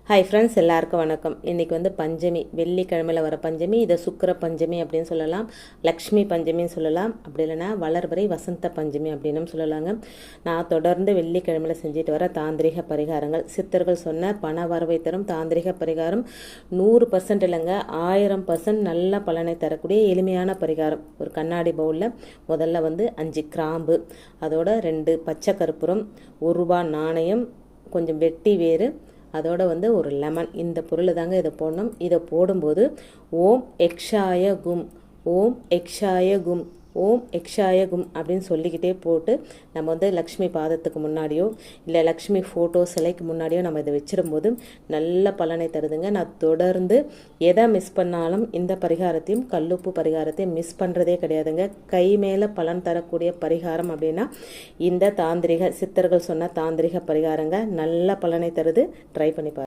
Hi friends, எல்லாருக்கும் வணக்கம். இன்றைக்கி வந்து பஞ்சமி, வெள்ளிக்கிழமையில் வர பஞ்சமி. இதை சுக்கிர பஞ்சமி அப்படின்னு சொல்லலாம், லக்ஷ்மி பஞ்சமின்னு சொல்லலாம், அப்படி இல்லைனா வளர்பிறை வசந்த பஞ்சமி அப்படின்னு சொல்லலாங்க. நான் தொடர்ந்து வெள்ளிக்கிழமையில் செஞ்சுட்டு வர தாந்திரிக பரிகாரங்கள், சித்தர்கள் சொன்ன பண வரவை தரும் தாந்திரிக பரிகாரம் 100% இல்லைங்க, 1000% நல்ல பலனை தரக்கூடிய எளிமையான பரிகாரம். ஒரு கண்ணாடி பவுலில் முதல்ல வந்து 5 கிராம்பு, அதோட 2 பச்சை கற்பூரம், 1 ரூபா நாணயம், கொஞ்சம் வெட்டி வேறு, அதோட வந்து ஒரு லெமன், இந்த பொருள் தாங்க இதை போடணும். இதை போடும்போது ஓம் எக்ஷாய கும், ஓம் எக்ஷாய கும், ஓம் எக்ஷாய கும் அப்படின்னு சொல்லிக்கிட்டே போட்டு நம்ம வந்து லக்ஷ்மி பாதத்துக்கு முன்னாடியோ இல்லை லக்ஷ்மி ஃபோட்டோ சிலைக்கு முன்னாடியோ நம்ம இதை வச்சிடும்போது நல்ல பலனை தருதுங்க. நான் தொடர்ந்து எதை மிஸ் பண்ணாலும் இந்த பரிகாரத்தையும் கல்லுப்பு பரிகாரத்தையும் மிஸ் பண்ணுறதே கிடையாதுங்க. கை மேலே பலன் தரக்கூடிய பரிகாரம் அப்படின்னா இந்த தாந்திரிக சித்தர்கள் சொன்ன தாந்திரிக பரிகாரங்க நல்ல பலனை தருது. ட்ரை பண்ணி பாருங்க.